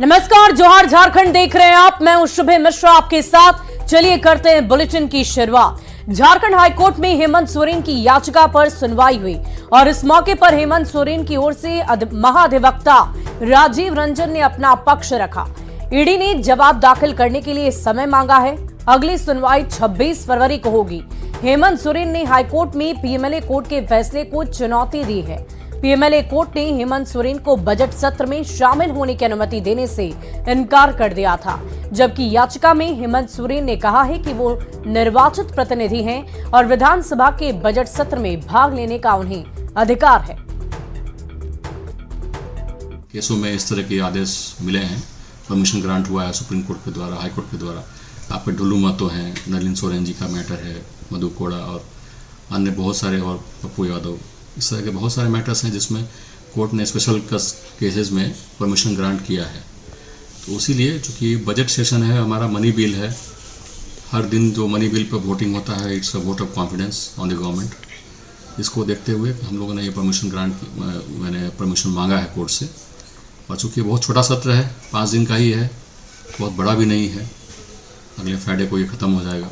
नमस्कार, जोहार झारखंड देख रहे हैं आप। मैं हूं शुभे मिश्रा आपके साथ। चलिए करते हैं बुलेटिन की शुरुआत। झारखंड हाईकोर्ट में हेमंत सोरेन की याचिका पर सुनवाई हुई और इस मौके पर हेमंत सोरेन की ओर से महाधिवक्ता राजीव रंजन ने अपना पक्ष रखा। ईडी ने जवाब दाखिल करने के लिए समय मांगा है। अगली सुनवाई 26 फरवरी को होगी। हेमंत सोरेन ने हाईकोर्ट में पीएमएलए कोर्ट के फैसले को चुनौती दी है। पीएमएलए कोर्ट ने हेमंत सोरेन को बजट सत्र में शामिल होने की अनुमति देने से इनकार कर दिया था, जबकि याचिका में हेमंत सोरेन ने कहा है कि वो निर्वाचित प्रतिनिधि हैं और विधानसभा के बजट सत्र में भाग लेने का उन्हें अधिकार है। केसों में इस तरह के आदेश मिले हैं, परमिशन ग्रांट हुआ है सुप्रीम कोर्ट के द्वारा, हाई कोर्ट के द्वारा। आप पे ढुल्लू महतो हैं, नलिन सोरेन जी का मैटर है, मधु कोड़ा और अन्य बहुत सारे, और पप्पू यादव, इस तरह के बहुत सारे मैटर्स हैं जिसमें कोर्ट ने स्पेशल केसेस में परमिशन ग्रांट किया है। तो इसीलिए चूँकि बजट सेशन है, हमारा मनी बिल है, हर दिन जो मनी बिल पर वोटिंग होता है, it's a vote of confidence on the government. इसको देखते हुए हम लोगों ने ये परमिशन ग्रांट मैंने परमिशन मांगा है कोर्ट से। और चूँकि बहुत छोटा सत्र है, 5 दिन का ही है, बहुत बड़ा भी नहीं है, अगले फ्राइडे को ये ख़त्म हो जाएगा।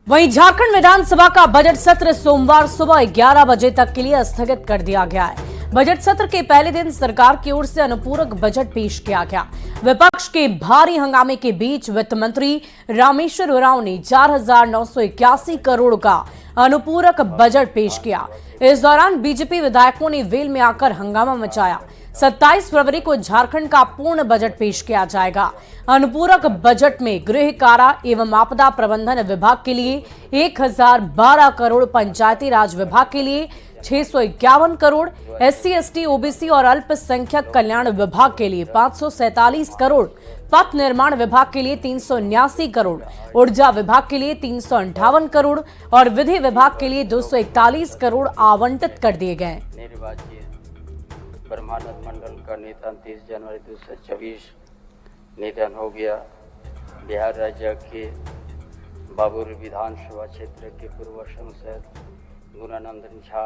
वहीं झारखंड विधानसभा का बजट सत्र सोमवार सुबह 11 बजे तक के लिए स्थगित कर दिया गया है। बजट सत्र के पहले दिन सरकार की ओर से अनुपूरक बजट पेश किया गया। विपक्ष के भारी हंगामे के बीच वित्त मंत्री रामेश्वर उरांव ने 4,981 करोड़ का अनुपूरक बजट पेश किया। इस दौरान बीजेपी विधायकों ने वेल में आकर हंगामा मचाया। 27 फरवरी को झारखंड का पूर्ण बजट पेश किया जाएगा। अनुपूरक बजट में गृह कारा एवं आपदा प्रबंधन विभाग के लिए 1012 करोड़, पंचायती राज विभाग के लिए 651 करोड़, SC, ST, OBC और अल्पसंख्यक कल्याण विभाग के लिए 547 करोड़, पथ निर्माण विभाग के लिए 379 करोड़, ऊर्जा विभाग के लिए 358 करोड़ और विधि विभाग के लिए 241 करोड़ आवंटित कर दिए गए। ब्रह्मानंद मंडल का नेता 30 जनवरी 2024 निधन हो गया। बिहार राज्य के बाबुर विधानसभा क्षेत्र के पूर्व सांसद गुणानंदन झा।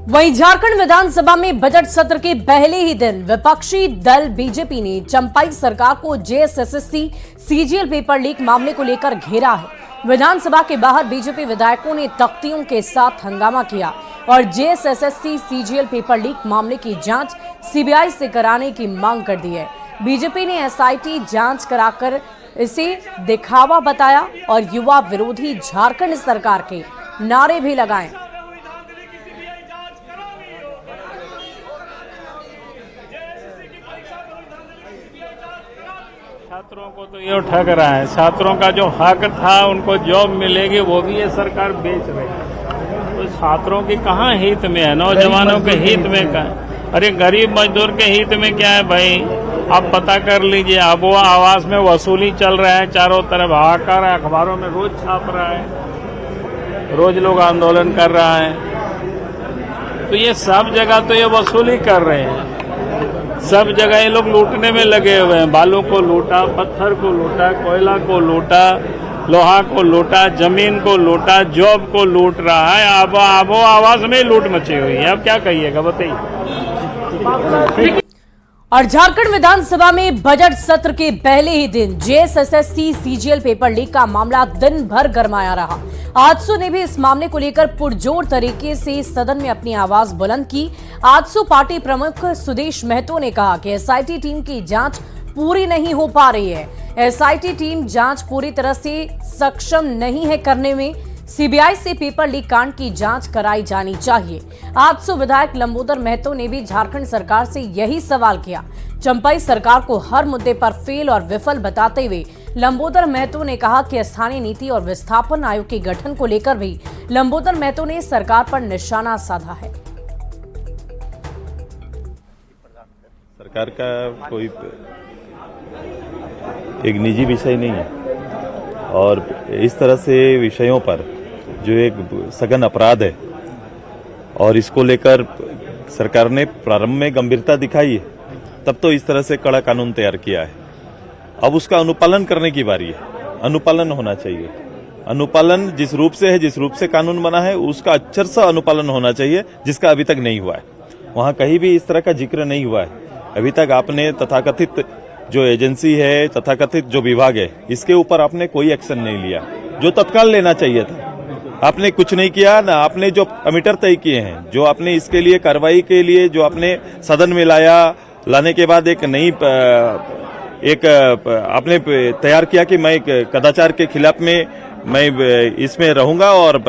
वहीं झारखंड विधानसभा में बजट सत्र के पहले ही दिन विपक्षी दल बीजेपी ने चंपाई सरकार को JSSC CGL पेपर लीक मामले को लेकर घेरा है। विधानसभा के बाहर बीजेपी विधायकों ने तख्तियों के साथ हंगामा किया और JSSC CGL पेपर लीक मामले की जांच CBI से कराने की मांग कर दी है। बीजेपी ने SIT जांच कराकर इसे दिखावा बताया और युवा विरोधी झारखंड सरकार के नारे भी लगाए। छात्रों को तो ये ठग रहा है, छात्रों का जो हक था उनको जॉब मिलेगी वो भी ये सरकार बेच रही है। तो छात्रों की कहाँ हित में है, नौजवानों के हित में कहाँ? अरे गरीब मजदूर के हित में क्या है भाई, आप पता कर लीजिए। अब वो आवास में वसूली चल रहा है, चारों तरफ हाहाकार है, अखबारों में रोज छाप रहा है, रोज लोग आंदोलन कर रहा है। तो ये सब जगह तो ये वसूली कर रहे हैं, सब जगह ये लोग लूटने में लगे हुए हैं। बालू को लूटा, पत्थर को लूटा, कोयला को लूटा, लोहा को लूटा, जमीन को लूटा, जॉब को लूट रहा है। अब वो आवाज में लूट मची हुई है। अब क्या कहिएगा बताइए। और झारखंड विधानसभा में बजट सत्र के पहले ही दिन JSSC CGL पेपर लीक का मामला दिन भर गरमाया रहा। आजसू ने भी इस मामले को लेकर पुरजोर तरीके से सदन में अपनी आवाज बुलंद की। आजसू पार्टी प्रमुख सुदेश महतो ने कहा कि SIT टीम की जांच पूरी नहीं हो पा रही है। SIT टीम जांच पूरी तरह से सक्षम नहीं है करने में। CBI से पेपर लीक कांड की जांच कराई जानी चाहिए। आजसू विधायक लंबोदर महतो ने भी झारखंड सरकार से यही सवाल किया। चंपाई सरकार को हर मुद्दे पर फेल और विफल बताते हुए लंबोदर महतो ने कहा कि स्थानीय नीति और विस्थापन आयोग के गठन को लेकर भी लंबोदर महतो ने सरकार पर निशाना साधा है। सरकार का कोई एक निजी विषय नहीं है और इस तरह से विषयों पर जो एक सघन अपराध है और इसको लेकर सरकार ने प्रारंभ में गंभीरता दिखाई है, तब तो इस तरह से कड़ा कानून तैयार किया है। अब उसका अनुपालन करने की बारी है। अनुपालन होना चाहिए। अनुपालन जिस रूप से है, जिस रूप से कानून बना है, उसका अक्षर से अनुपालन होना चाहिए, जिसका अभी तक नहीं हुआ है। वहां कहीं भी इस तरह का जिक्र नहीं हुआ है। अभी तक आपने तथाकथित जो एजेंसी है, तथाकथित जो विभाग है, इसके ऊपर आपने कोई एक्शन नहीं लिया जो तत्काल लेना चाहिए था। आपने कुछ नहीं किया ना। आपने जो मीटर तय किए हैं, जो आपने इसके लिए कार्रवाई के लिए जो आपने सदन में लाने के बाद एक नई आपने तैयार किया कि मैं कदाचार के खिलाफ में मैं इसमें रहूंगा और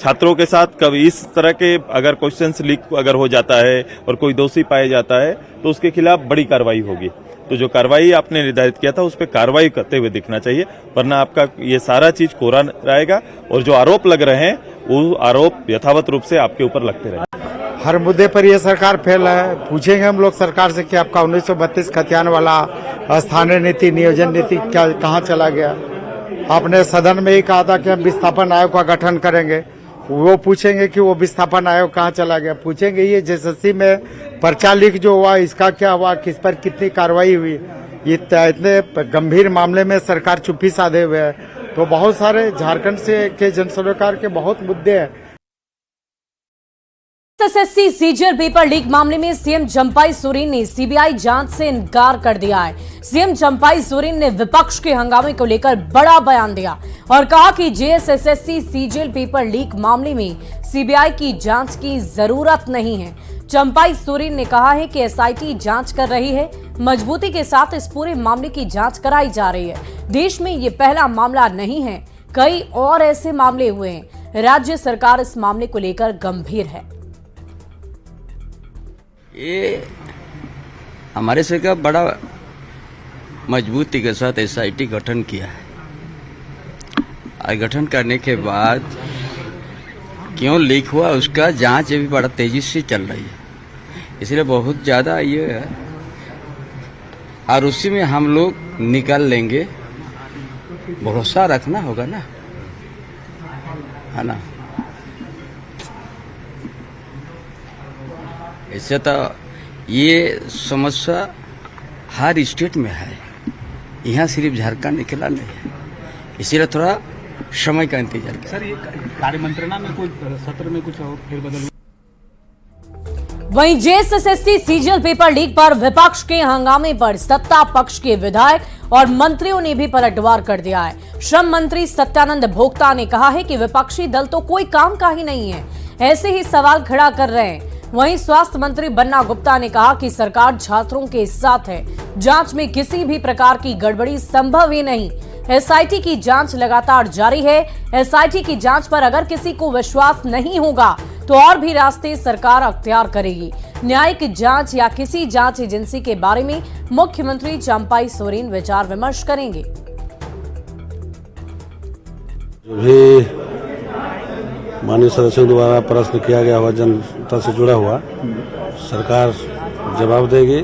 छात्रों के साथ कभी इस तरह के अगर क्वेश्चंस लीक अगर हो जाता है और कोई दोषी पाया जाता है तो उसके खिलाफ बड़ी कार्रवाई होगी। तो जो कार्रवाई आपने निर्धारित किया था उस पर कार्रवाई करते हुए दिखना चाहिए, वरना आपका ये सारा चीज कोरा रहेगा और जो आरोप लग रहे हैं वो आरोप यथावत रूप से आपके ऊपर लगते रहेंगे। हर मुद्दे पर ये सरकार फेल है। पूछेंगे हम लोग सरकार से कि आपका 1932 खतियान वाला स्थानीय नीति, नियोजन नीति क्या कहाँ चला गया। आपने सदन में ही कहा था कि हम विस्थापन आयोग का गठन करेंगे। वो पूछेंगे कि वो विस्थापन आयोग कहाँ चला गया। पूछेंगे ये जेएसएससी में पर्चा लीक जो हुआ इसका क्या हुआ, किस पर कितनी कार्रवाई हुई। ये इतने गंभीर मामले में सरकार चुप्पी साधे हुए है। तो बहुत सारे झारखंड से के जन सरोकार के बहुत मुद्दे हैं। एसएससी सीजीएल पेपर लीक मामले में सीएम चंपाई सोरेन ने सीबीआई जांच से इनकार कर दिया है। सीएम चंपाई सोरेन ने विपक्ष के हंगामे को लेकर बड़ा बयान दिया और कहा कि जेएसएससी सीजीएल पेपर लीक मामले में सीबीआई की जांच की जरूरत नहीं है। चंपाई सोरेन ने कहा है कि एसआईटी जांच कर रही है, मजबूती के साथ इस पूरे मामले की जांच कराई जा रही है। देश में ये पहला मामला नहीं है, कई और ऐसे मामले हुए हैं। राज्य सरकार इस मामले को लेकर गंभीर है। ये हमारे सरकार बड़ा मजबूती के साथ एसआईटी गठन किया है और गठन करने के बाद क्यों लीक हुआ उसका जांच अभी बड़ा तेजी से चल रही है, इसलिए बहुत ज़्यादा ये है और उसी में हम लोग निकाल लेंगे। भरोसा रखना होगा ना, है ना। ऐसे तो ये समस्या हर स्टेट में है, यहाँ सिर्फ झारखंड निकला नहीं है, इसीलिए थोड़ा समय का इंतजार करें। सर, ये कार्य मंत्रणा में कुछ सत्र में कुछ फेरबदल। वहीं जेएसएससी सीजीएल पेपर लीक पर विपक्ष के हंगामे पर सत्ता पक्ष के विधायक और मंत्रियों ने भी पलटवार कर दिया है। श्रम मंत्री सत्यानंद भोक्ता ने कहा है कि विपक्षी दल तो कोई काम का ही नहीं है, ऐसे ही सवाल खड़ा कर रहे हैं। वहीं स्वास्थ्य मंत्री बन्ना गुप्ता ने कहा कि सरकार छात्रों के साथ है, जांच में किसी भी प्रकार की गड़बड़ी संभव ही नहीं। एसआईटी की जांच लगातार जारी है। एसआईटी की जांच पर अगर किसी को विश्वास नहीं होगा तो और भी रास्ते सरकार अख्तियार करेगी। न्यायिक जांच या किसी जांच एजेंसी के बारे में मुख्यमंत्री चंपाई सोरेन विचार विमर्श करेंगे। जो भी माननीय सदस्यों द्वारा प्रश्न किया गया हुआ जनता से जुड़ा हुआ, सरकार जवाब देगी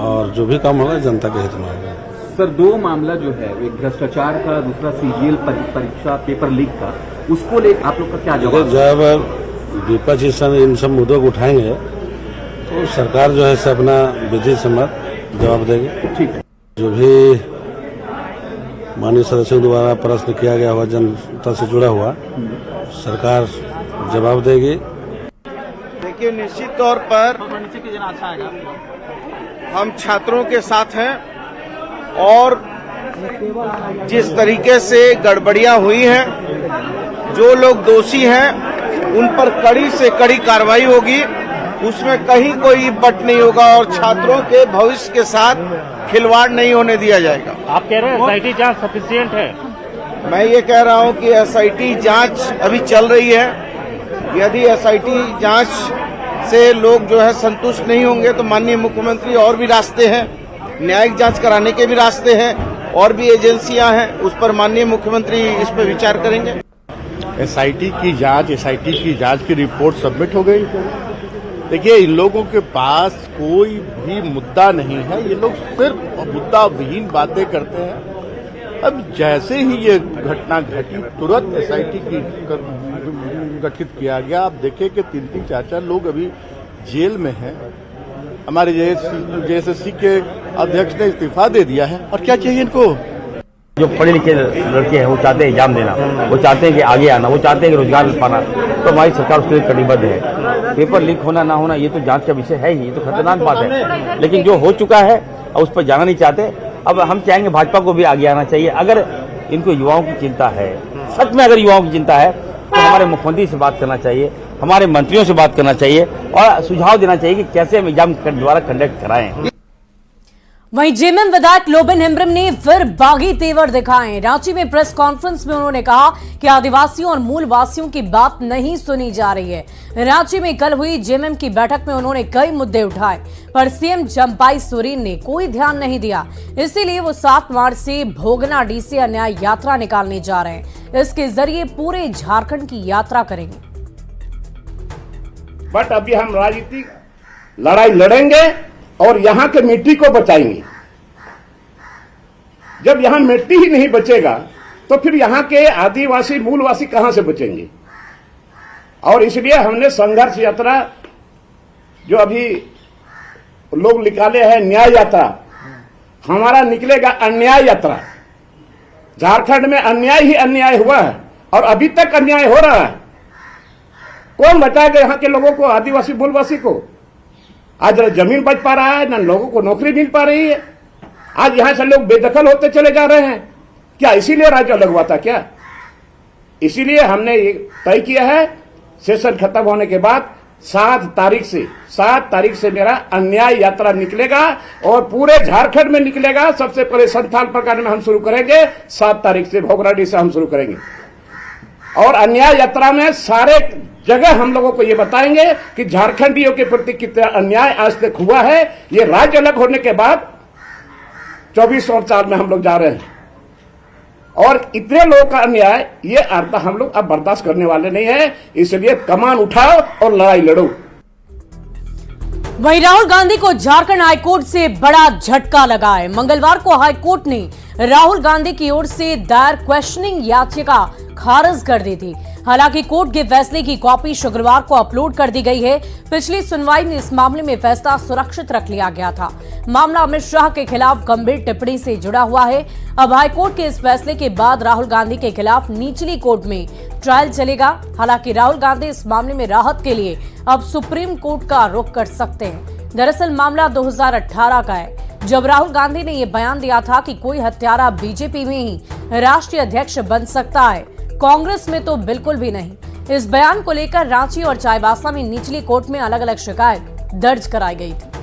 और जो भी काम होगा जनता के हित में होगा। सर, दो मामला जो है, एक भ्रष्टाचार का, दूसरा सीजीएल परीक्षा पेपर लीक का, उसको लेकर आप लोग का क्या जवाब? जब विपक्ष इन सब मुद्दों को उठाएंगे तो सरकार जो है अपना विधि सम्मत जवाब देगी। ठीक है। जो भी माननीय सदस्यों द्वारा प्रश्न किया गया हुआ जनता से जुड़ा हुआ, सरकार जवाब देगी। देखिए, निश्चित तौर पर हम छात्रों के साथ हैं और जिस तरीके से गड़बड़ियां हुई हैं, जो लोग दोषी हैं उन पर कड़ी से कड़ी कार्रवाई होगी, उसमें कहीं कोई बट नहीं होगा और छात्रों के भविष्य के साथ खिलवाड़ नहीं होने दिया जाएगा। आप कह रहे हैं एसआईटी जांच सफिशिएंट है? मैं ये कह रहा हूं कि एसआईटी जांच अभी चल रही है। यदि एसआईटी जांच से लोग जो है संतुष्ट नहीं होंगे तो माननीय मुख्यमंत्री और भी रास्ते हैं, न्यायिक जांच कराने के भी रास्ते हैं, और भी एजेंसियां हैं, उस पर माननीय मुख्यमंत्री इस पर विचार करेंगे। एसआईटी की जांच की रिपोर्ट सबमिट हो गई देखिए, इन लोगों के पास कोई भी मुद्दा नहीं है, ये लोग सिर्फ मुद्दा विहीन बातें करते हैं। अब जैसे ही ये घटना घटी तुरंत एसआईटी की गठित किया गया। आप देखें कि 3-3, 4-4 लोग अभी जेल में हैं। हमारे जेएसएससी के अध्यक्ष ने इस्तीफा दे दिया है, और क्या चाहिए इनको? जो पढ़े लिखे लड़के हैं वो चाहते हैं एग्जाम देना, वो चाहते हैं कि आगे आना, वो चाहते हैं कि रोजगार पाना, तो हमारी सरकार उसके लिए कटिबद्ध है। पेपर लीक होना ना होना ये तो जांच का विषय है ही, ये तो खतरनाक बात है, लेकिन जो हो चुका है और उस पर जाना नहीं चाहते। अब हम चाहेंगे भाजपा को भी आगे आना चाहिए। अगर इनको युवाओं की चिंता है, सच में अगर युवाओं की चिंता है, तो हमारे मुख्यमंत्री से बात करना चाहिए, हमारे मंत्रियों से बात करना चाहिए और सुझाव देना चाहिए कि कैसे हम एग्जाम द्वारा कंडक्ट कराएं। वहीं जेएमएम विधायक लोबिन हेम्ब्रम ने फिर बागी तेवर दिखाए। रांची में प्रेस कॉन्फ्रेंस में उन्होंने कहा कि आदिवासियों और मूल वासियों की बात नहीं सुनी जा रही है। रांची में कल हुई जेएमएम की बैठक में उन्होंने कई मुद्दे उठाए, पर सीएम जम्पाई सोरेन ने कोई ध्यान नहीं दिया। इसीलिए वो 7 मार्च से भोगना डीसी अन्याय यात्रा निकालने जा रहे हैं। इसके जरिए पूरे झारखंड की यात्रा करेंगे। बट अभी हम राजनीतिक लड़ाई लड़ेंगे और यहां के मिट्टी को बचाएंगे। जब यहां मिट्टी ही नहीं बचेगा तो फिर यहां के आदिवासी मूलवासी कहां से बचेंगे? और इसलिए हमने संघर्ष यात्रा जो अभी लोग निकाले हैं, न्याय यात्रा, हमारा निकलेगा अन्याय यात्रा। झारखंड में अन्याय ही अन्याय हुआ है और अभी तक अन्याय हो रहा है। कौन बचाएगा यहां के लोगों को, आदिवासी मूलवासी को? आज न जमीन बच पा रहा है, न लोगों को नौकरी मिल पा रही है। आज यहां से लोग बेदखल होते चले जा रहे हैं। क्या इसीलिए राज्य अलग हुआ था क्या? इसीलिए हमने ये तय किया है, सेशन खत्म होने के बाद 7 तारीख से मेरा अन्याय यात्रा निकलेगा और पूरे झारखंड में निकलेगा। सबसे पहले संथाल प्रखंड में हम शुरू करेंगे, 7 तारीख से भोगराडी से हम शुरू करेंगे। और अन्याय यात्रा में सारे जगह हम लोगों को ये बताएंगे कि झारखंडियों के प्रति कितना अन्याय आज तक हुआ है। ये राज्य अलग होने के बाद 24 और 4 में हम लोग जा रहे हैं और इतने लोगों का अन्याय ये अर्थ हम लोग अब बर्दाश्त करने वाले नहीं है। इसलिए कमान उठाओ और लड़ाई लड़ो। वहीं राहुल गांधी को झारखंड हाईकोर्ट से बड़ा झटका लगा है। मंगलवार को हाईकोर्ट ने राहुल गांधी की ओर से दायर क्वेश्चनिंग याचिका खारिज कर दी थी। हालांकि कोर्ट के फैसले की कॉपी शुक्रवार को अपलोड कर दी गई है। पिछली सुनवाई में इस मामले में फैसला सुरक्षित रख लिया गया था। मामला अमित शाह के खिलाफ गंभीर टिप्पणी से जुड़ा हुआ है। अब हाईकोर्ट के इस फैसले के बाद राहुल गांधी के खिलाफ निचली कोर्ट में ट्रायल चलेगा। हालांकि राहुल गांधी इस मामले में राहत के लिए अब सुप्रीम कोर्ट का रुख कर सकते हैं। दरअसल मामला 2018 का है, जब राहुल गांधी ने यह बयान दिया था कि कोई हत्यारा बीजेपी में ही राष्ट्रीय अध्यक्ष बन सकता है, कांग्रेस में तो बिल्कुल भी नहीं। इस बयान को लेकर रांची और चाईबासा में निचली कोर्ट में अलग अलग शिकायत दर्ज कराई गई थी।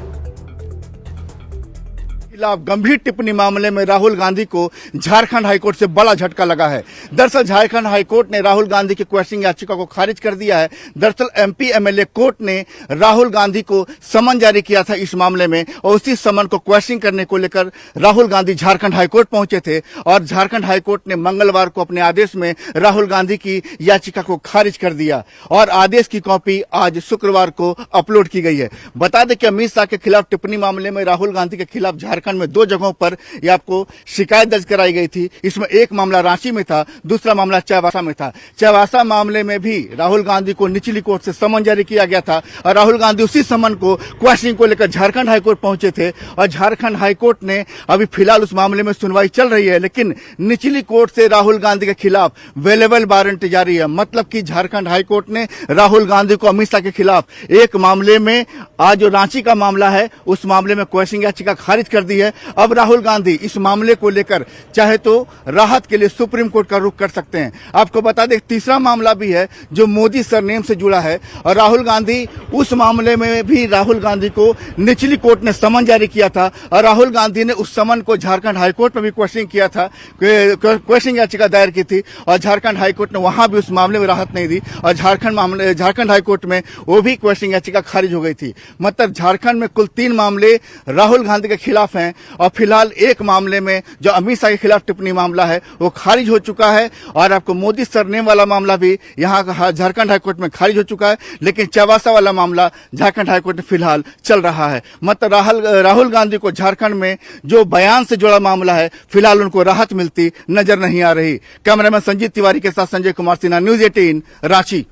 खिलाफ गंभीर टिप्पणी मामले में राहुल गांधी को झारखंड हाईकोर्ट से बड़ा झटका लगा है। दरअसल झारखंड हाईकोर्ट ने राहुल गांधी की क्वेश्चनिंग याचिका को खारिज कर दिया है। दरअसल एमपी एमएलए कोर्ट ने राहुल गांधी को समन जारी किया था इस मामले में और उसी समन को क्वेश्चनिंग करने को लेकर राहुल गांधी झारखंड हाईकोर्ट पहुंचे थे और झारखंड हाईकोर्ट ने मंगलवार को अपने आदेश में राहुल गांधी की याचिका को खारिज कर दिया और आदेश की कॉपी आज शुक्रवार को अपलोड की गई है। बता दें कि अमित शाह के खिलाफ टिप्पणी मामले में राहुल गांधी के खिलाफ झारखंड में 2 जगहों पर ये आपको शिकायत दर्ज कराई गई थी। इसमें एक मामला रांची में था, दूसरा मामला चाईबासा में था। चाईबासा मामले में भी राहुल गांधी को निचली कोर्ट से समन जारी किया गया था और राहुल गांधी उसी समन को क्वेश्चनिंग को लेकर झारखंड हाईकोर्ट पहुंचे थे और झारखंड हाईकोर्ट ने अभी फिलहाल उस मामले में सुनवाई चल रही है, लेकिन निचली कोर्ट से राहुल गांधी के खिलाफ वेलेबल वारंट जारी है। मतलब कि झारखंड हाईकोर्ट ने राहुल गांधी को अमित शाह के खिलाफ एक मामले में, आज जो रांची का मामला है उस मामले में क्वेश्चनिंग याचिका खारिज कर दी है। अब राहुल गांधी इस मामले को लेकर चाहे तो राहत के लिए सुप्रीम कोर्ट का रुख कर सकते हैं। आपको बता दें तीसरा मामला भी है जो मोदी सरनेम से जुड़ा है और राहुल गांधी उस मामले में भी राहुल गांधी को निचली कोर्ट ने समन जारी किया था और राहुल गांधी ने उस समन को झारखंड हाईकोर्ट में भी क्वेश्चनिंग किया था, क्वेश्चनिंग याचिका दायर की थी और झारखंड हाईकोर्ट ने वहां भी उस मामले में राहत नहीं दी और झारखंड हाईकोर्ट में वो भी क्वेश्चनिंग याचिका खारिज हो गई थी। मतलब झारखंड में कुल 3 मामले राहुल गांधी के खिलाफ हैं हैं और फिलहाल एक मामले में जो अमित शाह के खिलाफ टिप्पणी मामला है वो खारिज हो चुका है और आपको मोदी सरनेम वाला मामला भी यहाँ झारखंड हाईकोर्ट में खारिज हो चुका है, लेकिन चवासा वाला मामला झारखंड हाईकोर्ट में फिलहाल चल रहा है। मतलब राहुल गांधी को झारखंड में जो बयान से जुड़ा मामला है फिलहाल उनको राहत मिलती नजर नहीं आ रही। कैमरामैन संजीत तिवारी के साथ संजय कुमार सिन्हा, न्यूज 18 रांची।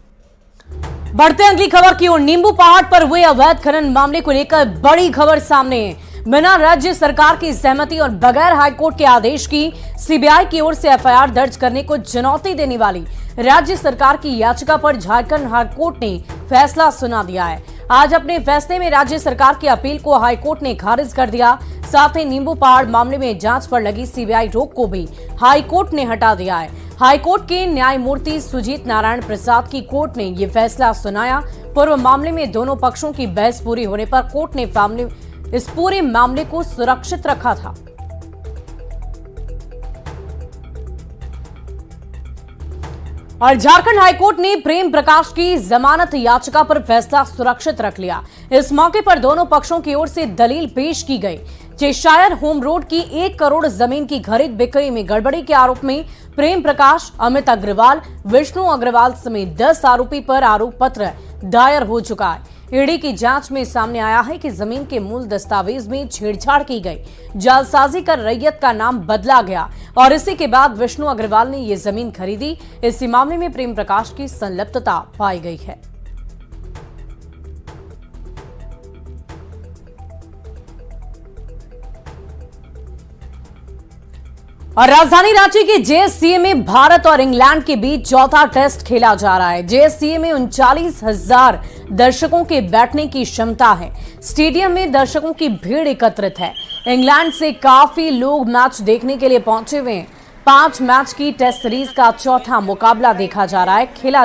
बढ़ते अगली खबर की ओर। नींबू पहाड़ पर हुए अवैध खनन मामले को लेकर बड़ी खबर सामने है। बिना राज्य सरकार की सहमति और बगैर हाईकोर्ट के आदेश की सीबीआई की ओर से एफआईआर दर्ज करने को चुनौती देने वाली राज्य सरकार की याचिका पर झारखंड हाईकोर्ट ने फैसला सुना दिया है। आज अपने फैसले में राज्य सरकार की अपील को हाईकोर्ट ने खारिज कर दिया। साथ ही नींबू पहाड़ मामले में जांच पर लगी सीबीआई रोक को भी हाईकोर्ट ने हटा दिया है। हाईकोर्ट के न्यायमूर्ति सुजीत नारायण प्रसाद की कोर्ट ने ये फैसला सुनाया। पूर्व मामले में दोनों पक्षों की बहस पूरी होने पर कोर्ट ने इस पूरे मामले को सुरक्षित रखा था। और झारखंड हाईकोर्ट ने प्रेम प्रकाश की जमानत याचिका पर फैसला सुरक्षित रख लिया। इस मौके पर दोनों पक्षों की ओर से दलील पेश की गई। चेशायर होम रोड की 1 करोड़ जमीन की खरीद बिक्री में गड़बड़ी के आरोप में प्रेम प्रकाश, अमित अग्रवाल, विष्णु अग्रवाल समेत 10 आरोपी पर आरोप पत्र दायर हो चुका है। ईडी की जांच में सामने आया है कि जमीन के मूल दस्तावेज में छेड़छाड़ की गई, जालसाजी कर रैयत का नाम बदला गया और इसी के बाद विष्णु अग्रवाल ने ये जमीन खरीदी। इसी मामले में प्रेम प्रकाश की संलिप्तता पाई गई है। और राजधानी रांची के जेएससीए में भारत और इंग्लैंड के बीच चौथा टेस्ट खेला जा रहा है। जेएससीए में 39,000 दर्शकों के बैठने की क्षमता है। स्टेडियम में दर्शकों की भीड़ एकत्रित है। इंग्लैंड से काफी लोग मैच देखने के लिए पहुंचे हुए हैं। 5 मैच की टेस्ट सीरीज का चौथा मुकाबला खेला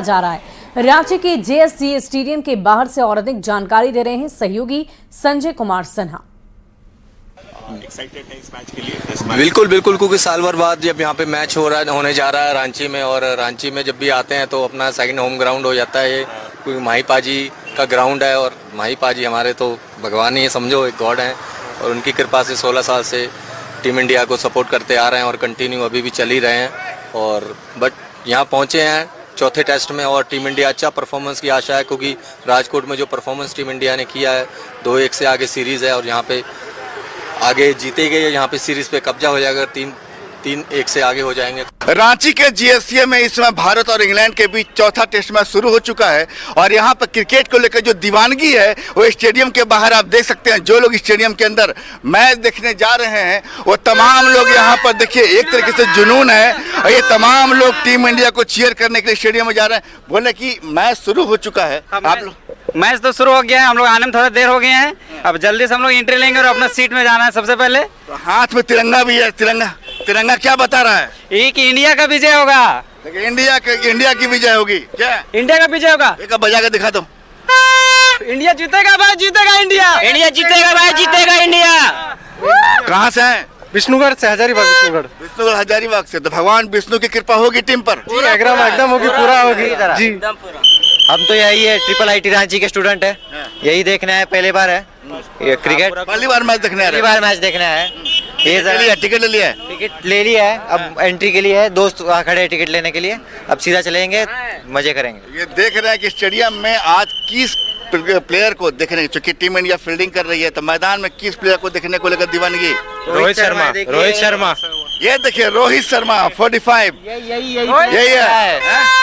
जा रहा है। रांची के जेएससीए स्टेडियम के बाहर से और अधिक जानकारी दे रहे हैं सहयोगी संजय कुमार सिन्हा। एक्साइटेड है इस मैच के लिए? बिल्कुल, क्योंकि साल भर बाद जब यहाँ पे मैच होने जा रहा है रांची में, और रांची में जब भी आते हैं तो अपना सेकंड होम ग्राउंड हो जाता है। क्योंकि माही पाजी का ग्राउंड है और माही पाजी हमारे तो भगवान ही है, समझो एक गॉड हैं, और उनकी कृपा से 16 साल से टीम इंडिया को सपोर्ट करते आ रहे हैं और कंटिन्यू अभी भी चल ही रहे हैं। और बट यहाँ पहुँचे हैं चौथे टेस्ट में और टीम इंडिया अच्छा परफॉर्मेंस की आशा है, क्योंकि राजकोट में जो परफॉर्मेंस टीम इंडिया ने किया है 2-1 से आगे सीरीज़ है और यहाँ पे आगे जीते गए, यहाँ पे सीरीज पे कब्जा हो जाएगा। 3-1 से आगे हो जाएंगे। रांची के जीएससीए में इस समय भारत और इंग्लैंड के बीच चौथा टेस्ट मैच शुरू हो चुका है और यहाँ पर क्रिकेट को लेकर जो दीवानगी है वो स्टेडियम के बाहर आप देख सकते हैं। जो लोग स्टेडियम के अंदर मैच देखने जा रहे हैं वो तमाम लोग यहाँ पर देखिए एक तरीके से जुनून है और ये तमाम लोग टीम इंडिया को चीयर करने के लिए स्टेडियम में जा रहे हैं। बोले कि मैच शुरू हो चुका है। आप लोग मैच तो शुरू हो गया है, हम लोग आने में थोड़ा देर हो गए हैं। अब जल्दी से हम लोग एंट्री लेंगे और अपना सीट में जाना है। सबसे पहले तो हाथ में तिरंगा भी है। तिरंगा क्या बता रहा है? एक इंडिया का विजय होगा। इंडिया की विजय होगी क्या? इंडिया का विजय होगा। एक बजा के दिखा दो। इंडिया जीतेगा भाई, जीतेगा इंडिया। इंडिया जीतेगा भाई, जीतेगा इंडिया। कहाँ से हैं? विष्णुगढ़ से, हजारीबाग। विष्णुगढ़ हजारीबाग से। तो भगवान विष्णु की कृपा होगी टीम पर? एकदम होगी, पूरा होगी जी। हम तो यही है, ट्रिपल आईटी रांची के स्टूडेंट है, यही देखना है। पहली बार है ये क्रिकेट, पहली बार मैच देखने है। ये टिकट ले लिया है, अब एंट्री के लिए है। दोस्त वहाँ खड़े हैं टिकट लेने के लिए। अब सीधा चलेंगे, मजे करेंगे। ये देख रहे हैं कि स्टेडियम में आज किस प्लेयर को देखने, चूंकि टीम इंडिया फील्डिंग कर रही है तो मैदान में किस प्लेयर को देखने को लेकर दीवानगी? रोहित शर्मा। ये देखिए रोहित शर्मा 45।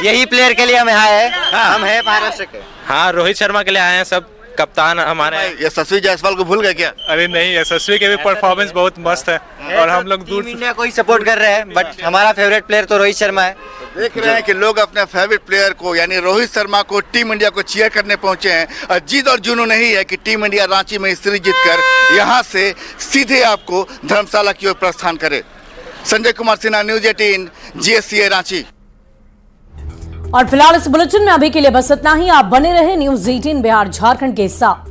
यही प्लेयर के लिए हम आए हैं। हम है महाराष्ट्र के। हाँ, रोहित शर्मा के लिए आए हैं सब। कप्तान हमारे यशस्वी जायसवाल को भूल गए क्या? अरे नहीं, यशस्वी के भी परफॉर्मेंस बहुत मस्त है और हम लोग दूर इंडिया को ही सपोर्ट कर रहे हैं, बट हमारा फेवरेट प्लेयर तो रोहित शर्मा है। देख रहे हैं कि लोग अपने फेवरेट प्लेयर को यानी रोहित शर्मा को टीम इंडिया को चीयर करने पहुंचे हैं। और जीत और जुनून नहीं है कि टीम इंडिया रांची में सीरीज जीतकर यहां से सीधे आपको धर्मशाला की ओर प्रस्थान करे। संजय कुमार सिन्हा, न्यूज 18 जीएससीए रांची। और फिलहाल इस बुलेटिन में अभी के लिए बस इतना ही। आप बने रहे न्यूज 18 बिहार झारखंड के साथ।